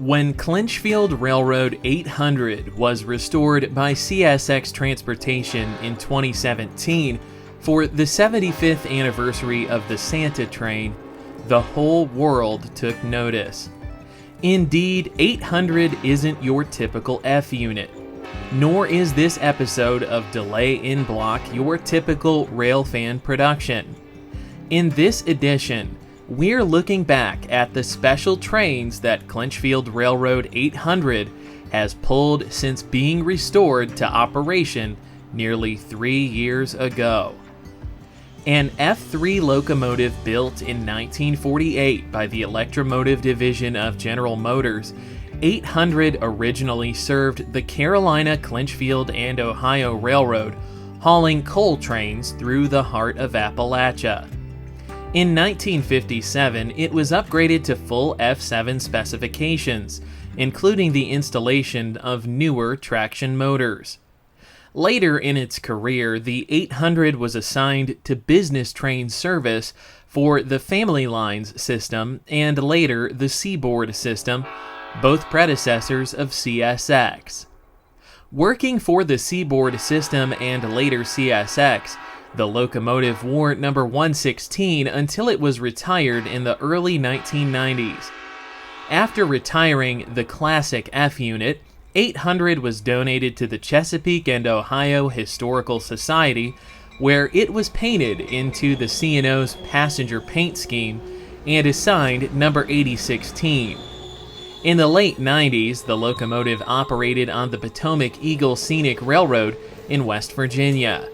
When Clinchfield Railroad 800 was restored by CSX Transportation in 2017 for the 75th anniversary of the Santa train, the whole world took notice. Indeed, 800 isn't your typical F unit, nor is this episode of Delay in Block your typical railfan production. In this edition, we're looking back at the special trains that Clinchfield Railroad 800 has pulled since being restored to operation nearly 3 years ago. An F3 locomotive built in 1948 by the Electromotive Division of General Motors, 800 originally served the Carolina, Clinchfield, and Ohio Railroad, hauling coal trains through the heart of Appalachia. In 1957, it was upgraded to full F7 specifications, including the installation of newer traction motors. Later in its career, the 800 was assigned to business train service for the Family Lines system and later the Seaboard system, both predecessors of CSX. Working for the Seaboard system and later CSX, the locomotive wore number 116 until it was retired in the early 1990s. After retiring the classic F unit, 800 was donated to the Chesapeake and Ohio Historical Society, where it was painted into the C&O's passenger paint scheme and assigned number 8016. In the late 90s, the locomotive operated on the Potomac Eagle Scenic Railroad in West Virginia.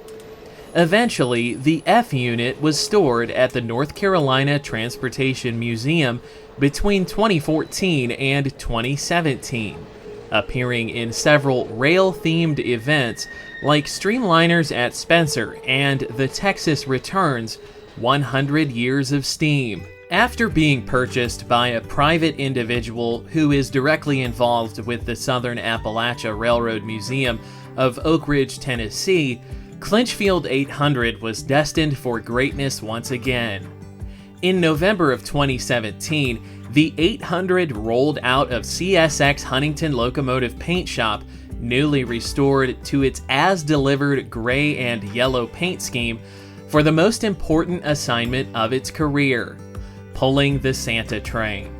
Eventually, the F unit was stored at the North Carolina Transportation Museum between 2014 and 2017, appearing in several rail-themed events like Streamliners at Spencer and the Texas Returns 100 Years of Steam. After being purchased by a private individual who is directly involved with the Southern Appalachia Railroad Museum of Oak Ridge, Tennessee, Clinchfield 800 was destined for greatness once again. In November of 2017, the 800 rolled out of CSX Huntington Locomotive Paint Shop, newly restored to its as-delivered gray and yellow paint scheme, for the most important assignment of its career, pulling the Santa train.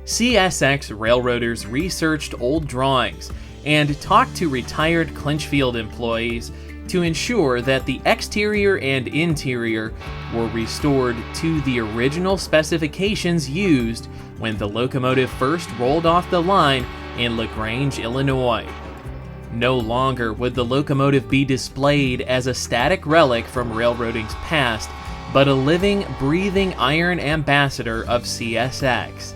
CSX railroaders researched old drawings and talked to retired Clinchfield employees to ensure that the exterior and interior were restored to the original specifications used when the locomotive first rolled off the line in LaGrange, Illinois. No longer would the locomotive be displayed as a static relic from railroading's past, but a living, breathing iron ambassador of CSX.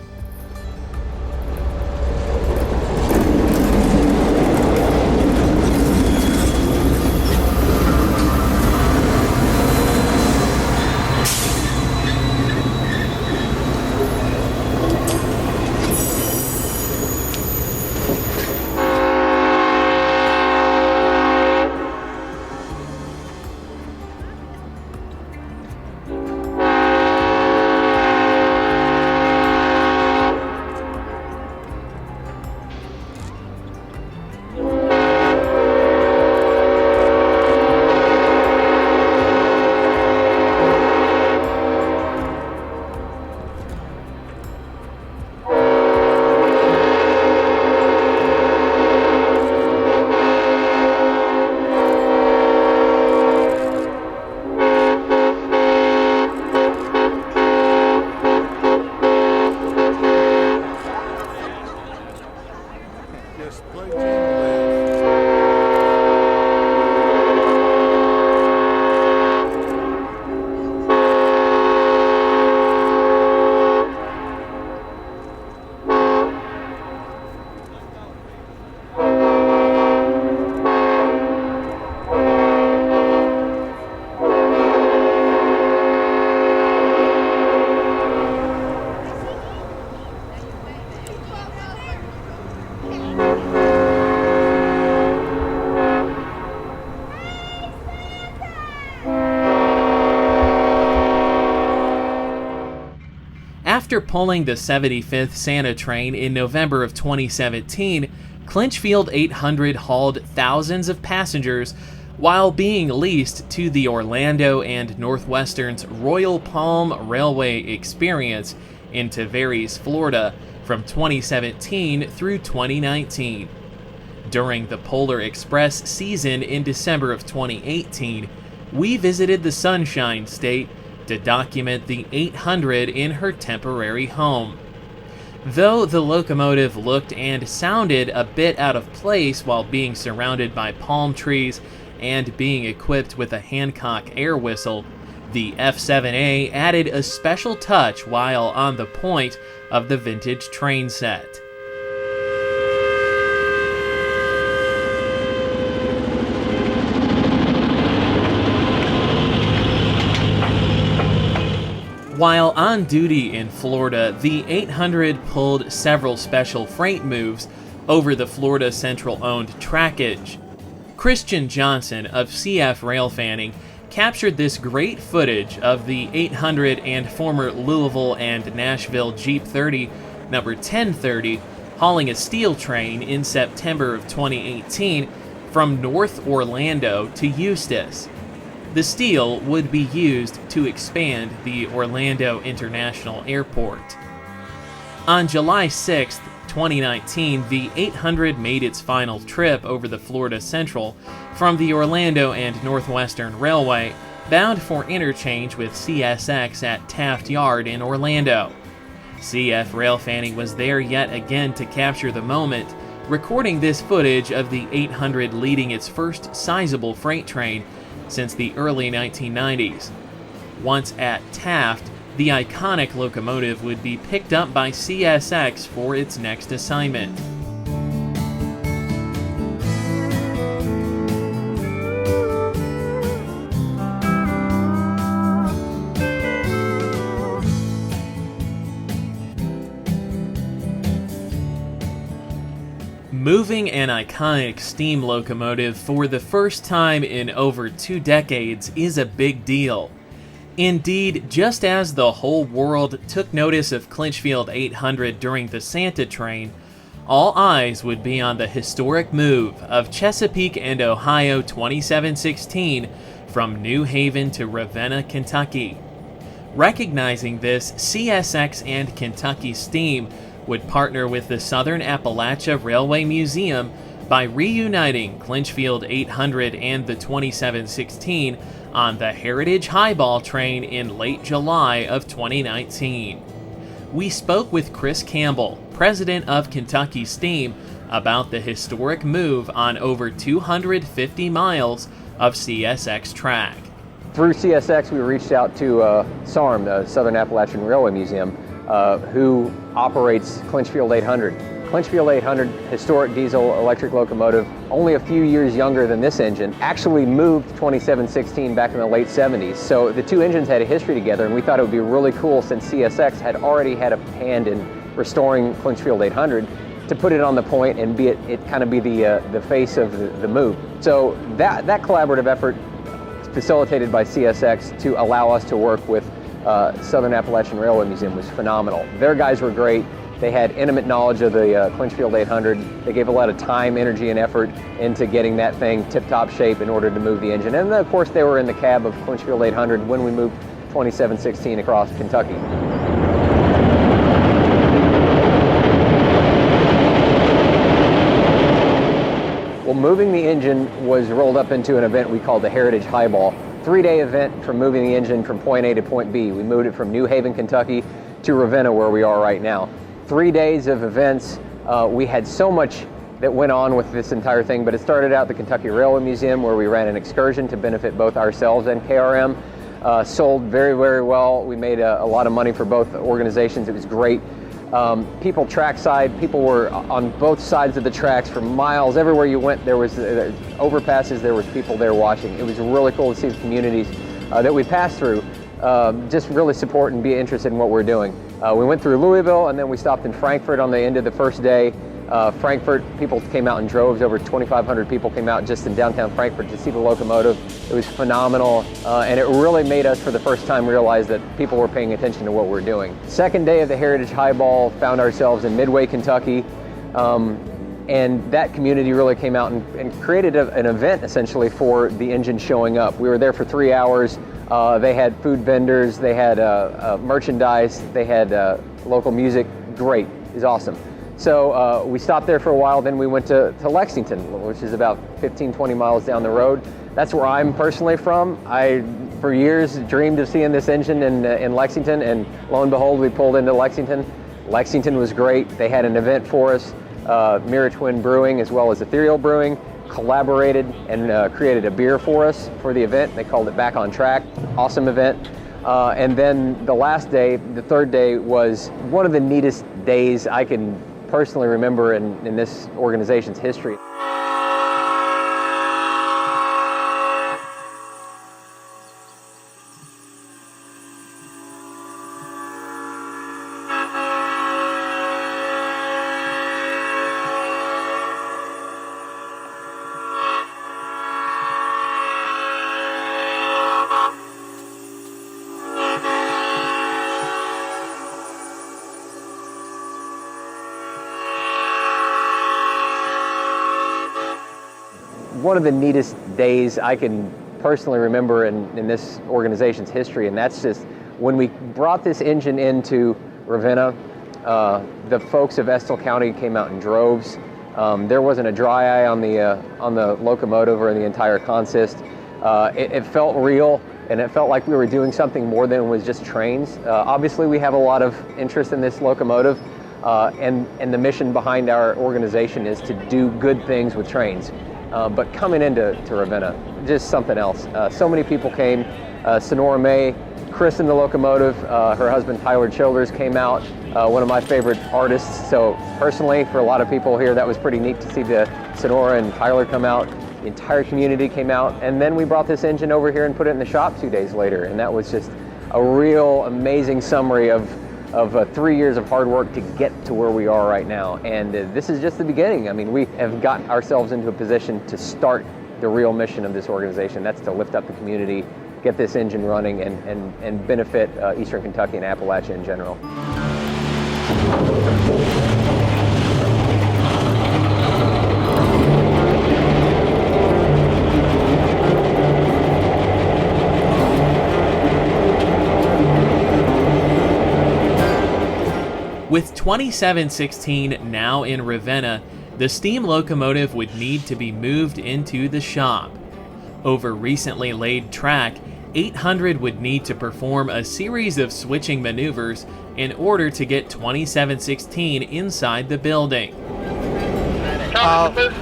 After pulling the 75th Santa train in November of 2017, Clinchfield 800 hauled thousands of passengers while being leased to the Orlando and Northwestern's Royal Palm Railway Experience in Tavares, Florida, from 2017 through 2019. During the Polar Express season in December of 2018, we visited the Sunshine State to document the 800 in her temporary home. Though the locomotive looked and sounded a bit out of place while being surrounded by palm trees and being equipped with a Hancock air whistle, the F7A added a special touch while on the point of the vintage train set. While on duty in Florida, the 800 pulled several special freight moves over the Florida Central-owned trackage. Christian Johnson of CF Rail Fanning captured this great footage of the 800 and former Louisville and Nashville Jeep 30, number 1030, hauling a steel train in September of 2018 from North Orlando to Eustis. The steel would be used to expand the Orlando International Airport. On July 6, 2019, the 800 made its final trip over the Florida Central from the Orlando and Northwestern Railway, bound for interchange with CSX at Taft Yard in Orlando. CF Rail Fanning was there yet again to capture the moment, recording this footage of the 800 leading its first sizable freight train since the early 1990s. Once at Taft, the iconic locomotive would be picked up by CSX for its next assignment. Moving an iconic steam locomotive for the first time in over 2 decades is a big deal. Indeed, just as the whole world took notice of Clinchfield 800 during the Santa train, all eyes would be on the historic move of Chesapeake and Ohio 2716 from New Haven to Ravenna, Kentucky. Recognizing this, CSX and Kentucky Steam would partner with the Southern Appalachia Railway Museum by reuniting Clinchfield 800 and the 2716 on the Heritage Highball train in late July of 2019. We spoke with Chris Campbell, president of Kentucky Steam, about the historic move on over 250 miles of CSX track. Through CSX, we reached out to SARM, the Southern Appalachian Railway Museum, who operates Clinchfield 800. Clinchfield 800, historic diesel electric locomotive, only a few years younger than this engine, actually moved 2716 back in the late 70s. So the two engines had a history together, and we thought it would be really cool, since CSX had already had a hand in restoring Clinchfield 800, to put it on the point and be it kind of be the face of the move. So that collaborative effort, facilitated by CSX to allow us to work with Southern Appalachian Railway Museum, was phenomenal. Their guys were great. They had intimate knowledge of the Clinchfield 800. They gave a lot of time, energy, and effort into getting that thing tip-top shape in order to move the engine. And of course, they were in the cab of Clinchfield 800 when we moved 2716 across Kentucky. Well, moving the engine was rolled up into an event we called the Heritage Highball. 3-day event from moving the engine from point A to point B. We moved it from New Haven, Kentucky to Ravenna, where we are right now. 3 days of events. We had so much that went on with this entire thing, but it started out at the Kentucky Railway Museum, where we ran an excursion to benefit both ourselves and KRM. Sold very, very well. We made a lot of money for both organizations. It was great. People trackside, people were on both sides of the tracks for miles. Everywhere you went, there was overpasses, there was people there watching. It was really cool to see the communities that we passed through just really support and be interested in what we're doing. We went through Louisville, and then we stopped in Frankfort on the end of the first day, Frankfort, people came out in droves. Over 2,500 people came out just in downtown Frankfort to see the locomotive. It was phenomenal, and it really made us, for the first time, realize that people were paying attention to what we're doing. Second day of the Heritage Highball, found ourselves in Midway, Kentucky, and that community really came out and created an event, essentially, for the engine showing up. We were there for 3 hours. They had food vendors, they had merchandise, they had local music. Great, it was awesome. So we stopped there for a while, then we went to Lexington, which is about 15, 20 miles down the road. That's where I'm personally from. I, for years, dreamed of seeing this engine in Lexington, and lo and behold, we pulled into Lexington. Lexington was great. They had an event for us. Mirror Twin Brewing, as well as Ethereal Brewing, collaborated and created a beer for us for the event. They called it Back on Track. Awesome event. And then the last day, the third day, was one of the neatest days I can personally remember in this organization's history. One of the neatest days I can personally remember in this organization's history, and that's just when we brought this engine into Ravenna. The folks of Estill County came out in droves. There wasn't a dry eye on the locomotive or the entire consist. It felt real, and it felt like we were doing something more than was just trains. Obviously, we have a lot of interest in this locomotive, and the mission behind our organization is to do good things with trains. But coming into Ravenna, just something else. So many people came. Sonora May christened the locomotive. Her husband Tyler Childers came out, one of my favorite artists. So personally, for a lot of people here, that was pretty neat to see the Sonora and Tyler come out. The entire community came out, and then we brought this engine over here and put it in the shop 2 days later, and that was just a real amazing summary of 3 years of hard work to get to where we are right now. And this is just the beginning. I mean, we have gotten ourselves into a position to start the real mission of this organization. That's to lift up the community, get this engine running, and benefit Eastern Kentucky and Appalachia in general. With 2716 now in Ravenna, the steam locomotive would need to be moved into the shop. Over recently laid track, 800 would need to perform a series of switching maneuvers in order to get 2716 inside the building.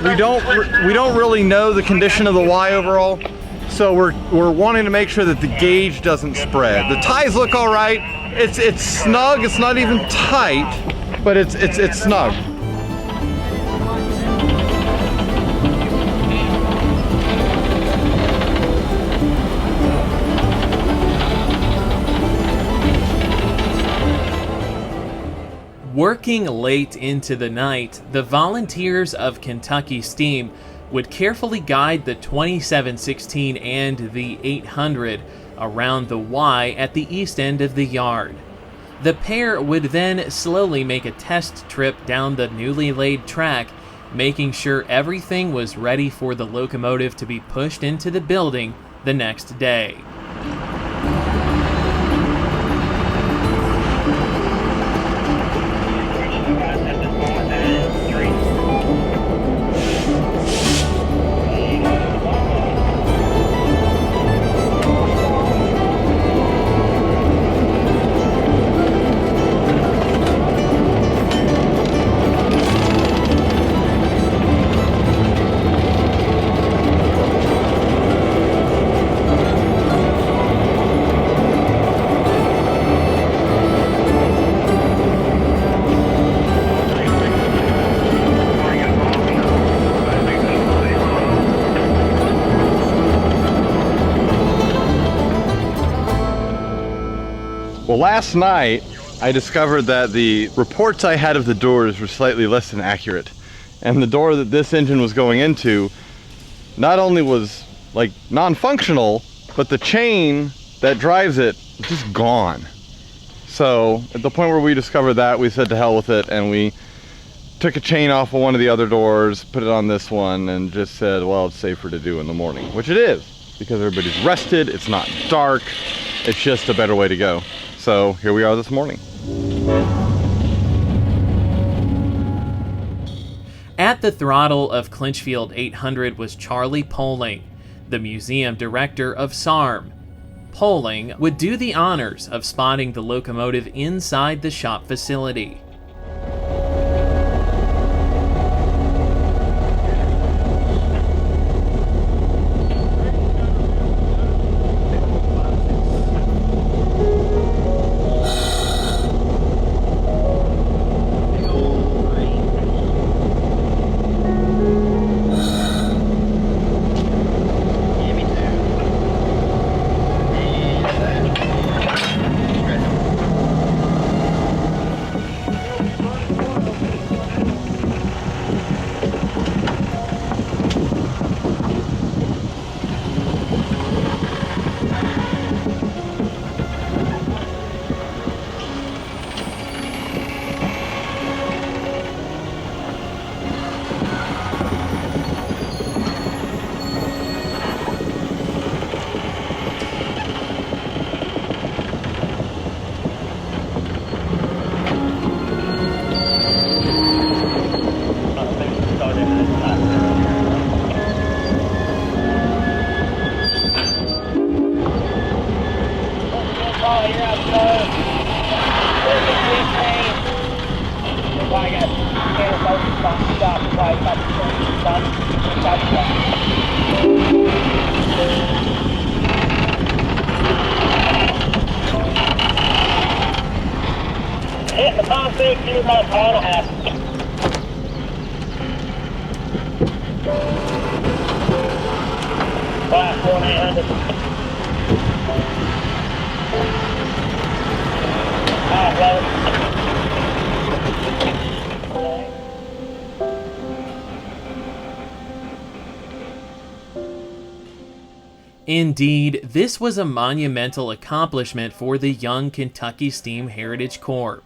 We don't really know the condition of the Y overall, so we're wanting to make sure that the gauge doesn't spread. The ties look all right. It's snug. It's not even tight, but it's snug. Working late into the night, the volunteers of Kentucky Steam would carefully guide the 2716 and the 800 around the Y at the east end of the yard. The pair would then slowly make a test trip down the newly laid track, making sure everything was ready for the locomotive to be pushed into the building the next day. Well, last night I discovered that the reports I had of the doors were slightly less than accurate. And the door that this engine was going into not only was like non-functional, but the chain that drives it was just gone. So at the point where we discovered that, we said to hell with it, and we took a chain off of one of the other doors, put it on this one, and just said, well, it's safer to do in the morning, which it is, because everybody's rested, it's not dark, it's just a better way to go. So here we are this morning. At the throttle of Clinchfield 800 was Charlie Poling, the museum director of SARM. Poling would do the honors of spotting the locomotive inside the shop facility. Hit the concrete through my car and a half. Class 1-800. Indeed, this was a monumental accomplishment for the young Kentucky Steam Heritage Corps.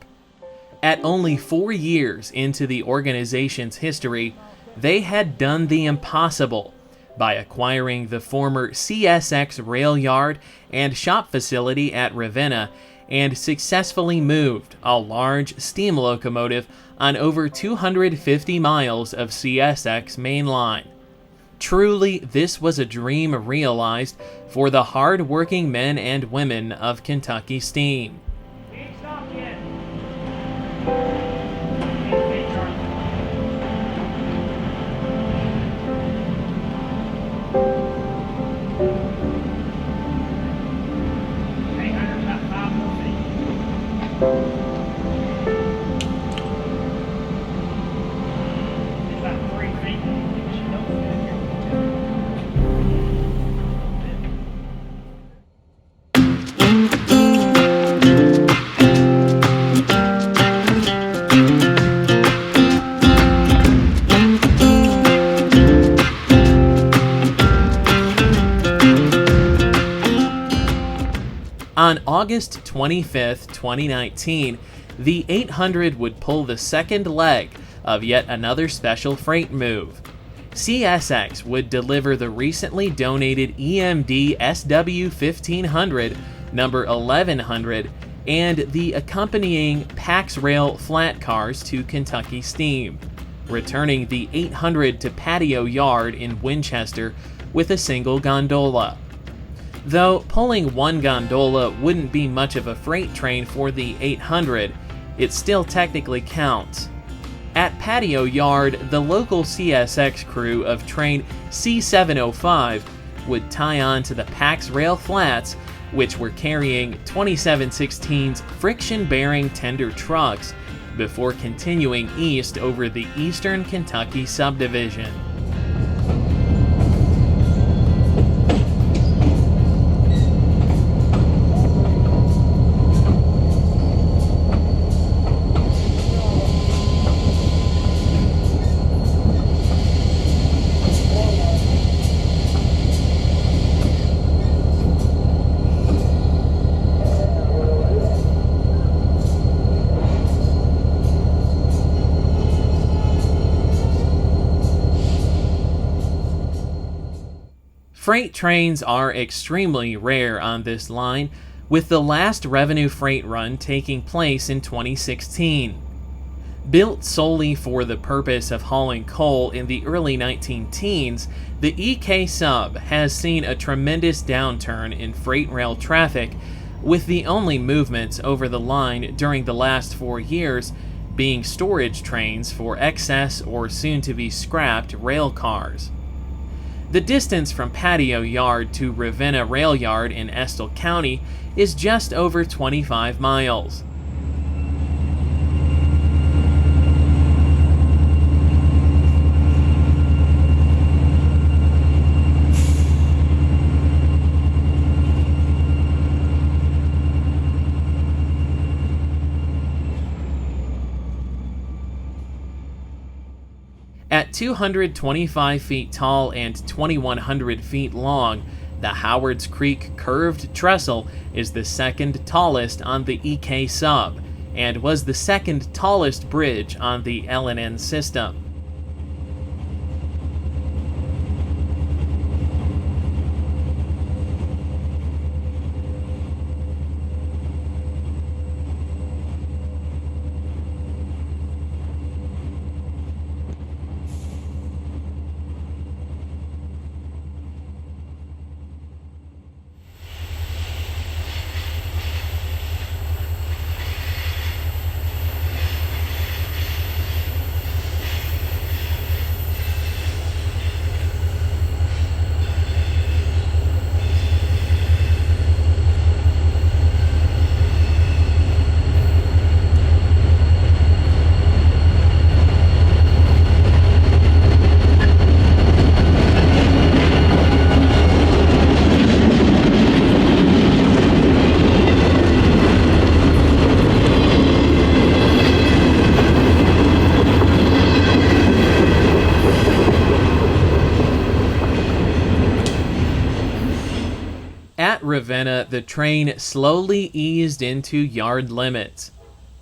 At only 4 years into the organization's history, they had done the impossible by acquiring the former CSX rail yard and shop facility at Ravenna and successfully moved a large steam locomotive on over 250 miles of CSX main line. Truly, this was a dream realized for the hard-working men and women of Kentucky Steam. On August 25, 2019, the 800 would pull the second leg of yet another special freight move. CSX would deliver the recently donated EMD SW 1500, number 1100, and the accompanying Pax Rail flat cars to Kentucky Steam, returning the 800 to Patio Yard in Winchester with a single gondola. Though pulling one gondola wouldn't be much of a freight train for the 800, it still technically counts. At Patio Yard, the local CSX crew of train C705 would tie on to the Pax Rail flats, which were carrying 2716's friction-bearing tender trucks, before continuing east over the Eastern Kentucky Subdivision. Freight trains are extremely rare on this line, with the last revenue freight run taking place in 2016. Built solely for the purpose of hauling coal in the early 19-teens, the EK Sub has seen a tremendous downturn in freight rail traffic, with the only movements over the line during the last 4 years being storage trains for excess or soon-to-be scrapped rail cars. The distance from Patio Yard to Ravenna Rail Yard in Estill County is just over 25 miles. At 225 feet tall and 2,100 feet long, the Howards Creek Curved Trestle is the second tallest on the EK Sub, and was the second tallest bridge on the L&N system. At Ravenna, the train slowly eased into yard limits.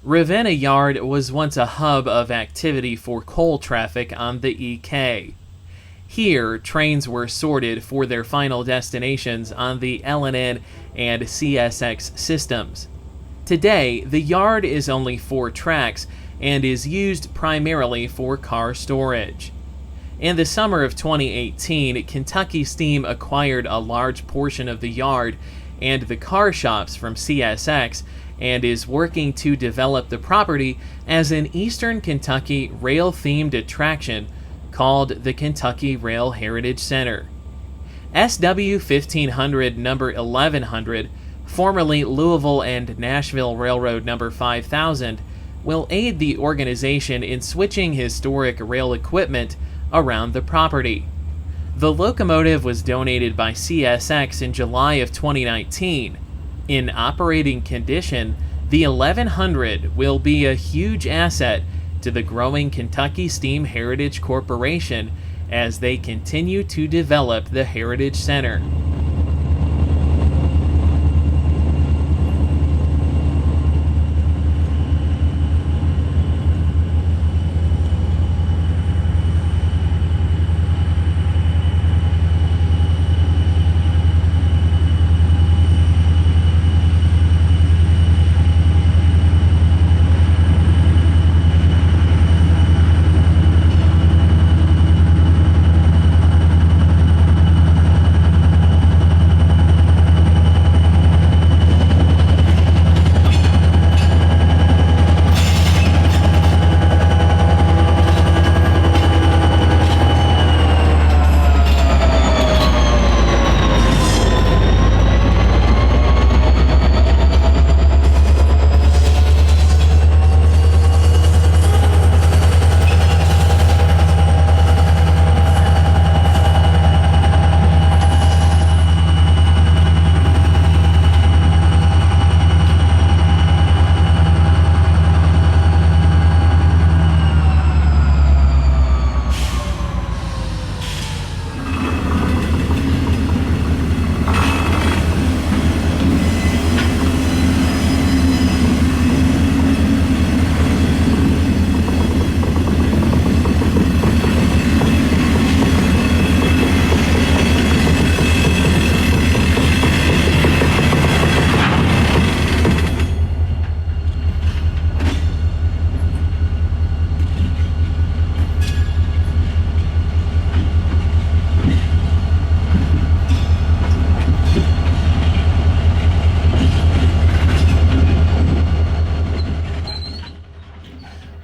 Ravenna Yard was once a hub of activity for coal traffic on the EK. Here, trains were sorted for their final destinations on the L&N and CSX systems. Today, the yard is only 4 tracks and is used primarily for car storage. In the summer of 2018, Kentucky Steam acquired a large portion of the yard and the car shops from CSX and is working to develop the property as an Eastern Kentucky rail-themed attraction called the Kentucky Rail Heritage Center. SW 1500 number 1100, formerly Louisville and Nashville Railroad number 5000, will aid the organization in switching historic rail equipment around the property. The locomotive was donated by CSX in July of 2019. In operating condition, the 1100 will be a huge asset to the growing Kentucky Steam Heritage Corporation as they continue to develop the Heritage Center.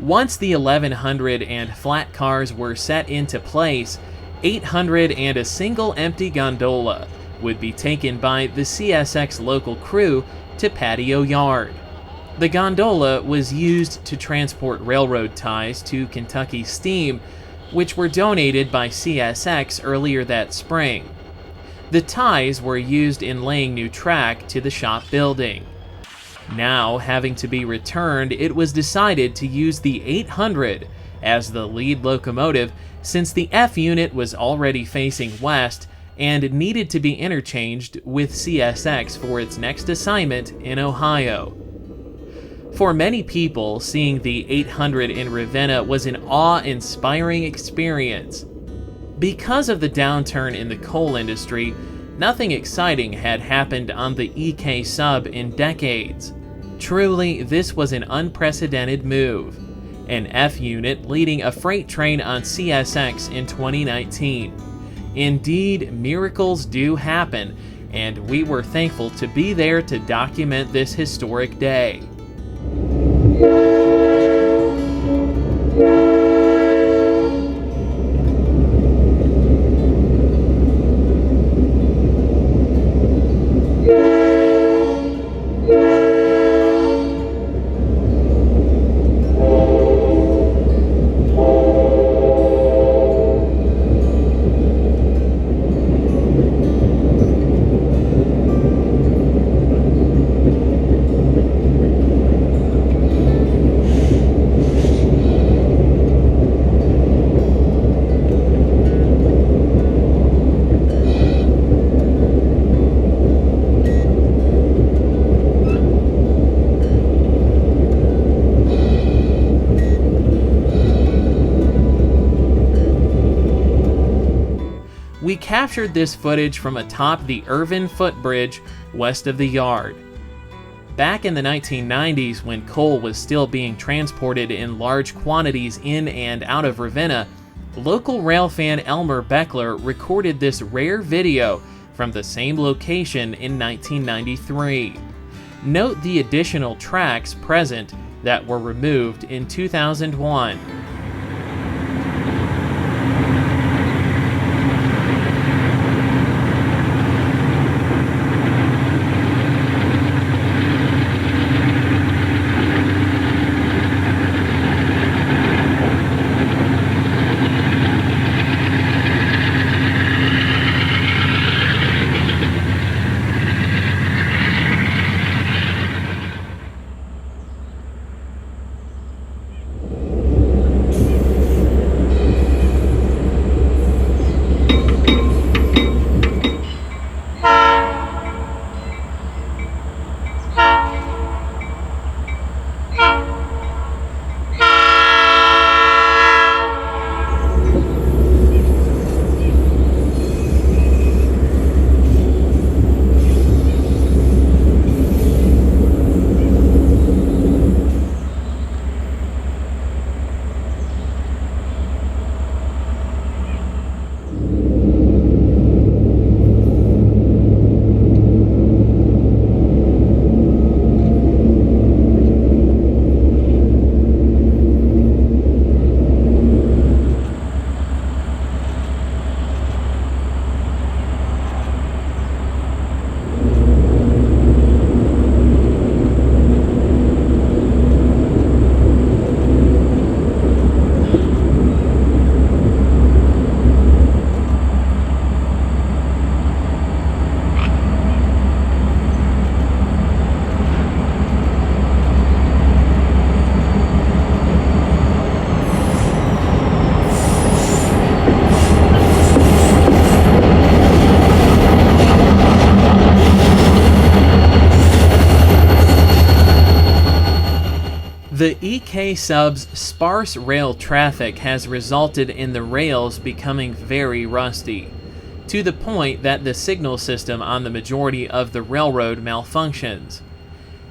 Once the 1100 and flat cars were set into place, 800 and a single empty gondola would be taken by the CSX local crew to Patio Yard. The gondola was used to transport railroad ties to Kentucky Steam, which were donated by CSX earlier that spring. The ties were used in laying new track to the shop building. Now, having to be returned, it was decided to use the 800 as the lead locomotive since the F unit was already facing west and needed to be interchanged with CSX for its next assignment in Ohio. For many people, seeing the 800 in Ravenna was an awe-inspiring experience. Because of the downturn in the coal industry, nothing exciting had happened on the EK sub in decades. Truly, this was an unprecedented move. An F unit leading a freight train on CSX in 2019. Indeed, miracles do happen, and we were thankful to be there to document this historic day. We captured this footage from atop the Irvin footbridge west of the yard. Back in the 1990s, when coal was still being transported in large quantities in and out of Ravenna, local rail fan Elmer Beckler recorded this rare video from the same location in 1993. Note the additional tracks present that were removed in 2001. The EK sub's sparse rail traffic has resulted in the rails becoming very rusty, to the point that the signal system on the majority of the railroad malfunctions.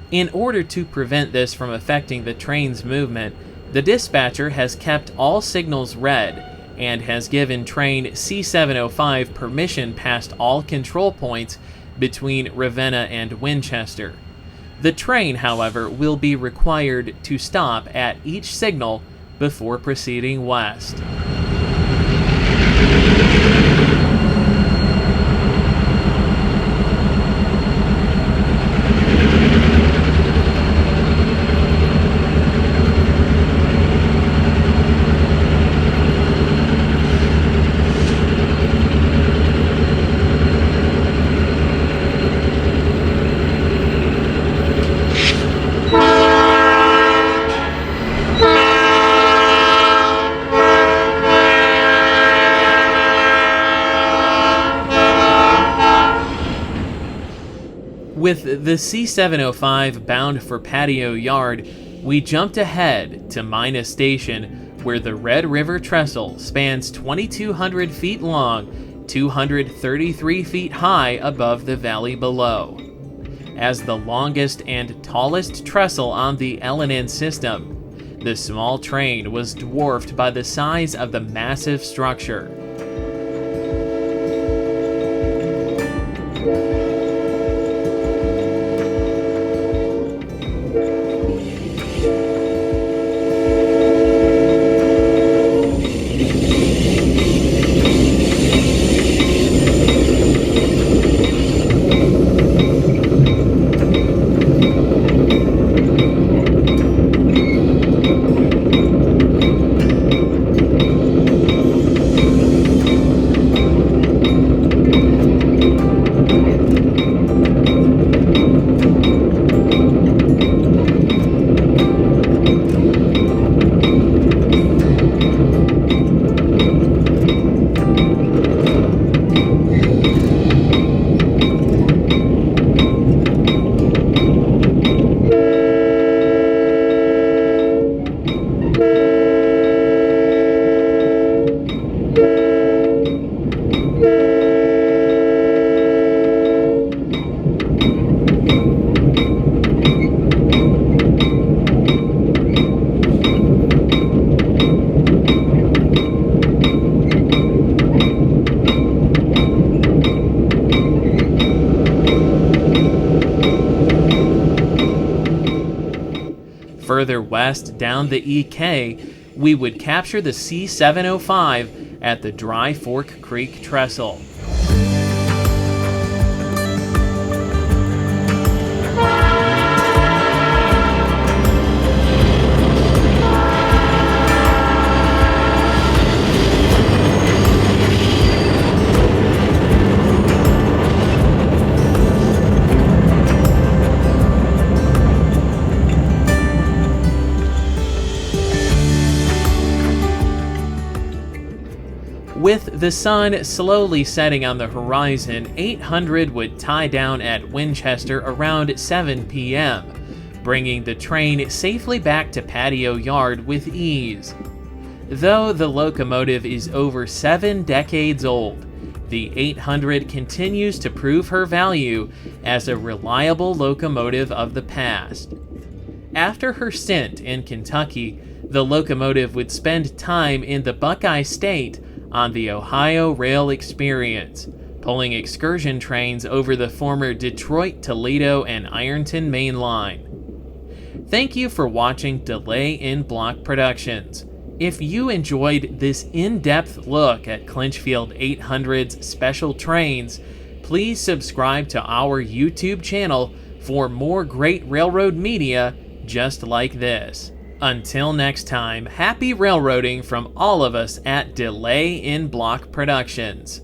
In order to prevent this from affecting the train's movement, the dispatcher has kept all signals red and has given train C705 permission past all control points between Ravenna and Winchester. The train, however, will be required to stop at each signal before proceeding west. With the C705 bound for Patio Yard, we jumped ahead to Mina Station, where the Red River Trestle spans 2,200 feet long, 233 feet high above the valley below. As the longest and tallest trestle on the L&N system, the small train was dwarfed by the size of the massive structure. Further west down the EK, we would capture the C705 at the Dry Fork Creek Trestle. With the sun slowly setting on the horizon, 800 would tie down at Winchester around 7 p.m., bringing the train safely back to Patio Yard with ease. Though the locomotive is over 7 decades old, the 800 continues to prove her value as a reliable locomotive of the past. After her stint in Kentucky, the locomotive would spend time in the Buckeye State on the Ohio Rail Experience, pulling excursion trains over the former Detroit, Toledo, and Ironton Main Line. Thank you for watching Delay in Block Productions. If you enjoyed this in-depth look at Clinchfield 800's special trains, please subscribe to our YouTube channel for more great railroad media just like this. Until next time, happy railroading from all of us at Delay in Block Productions.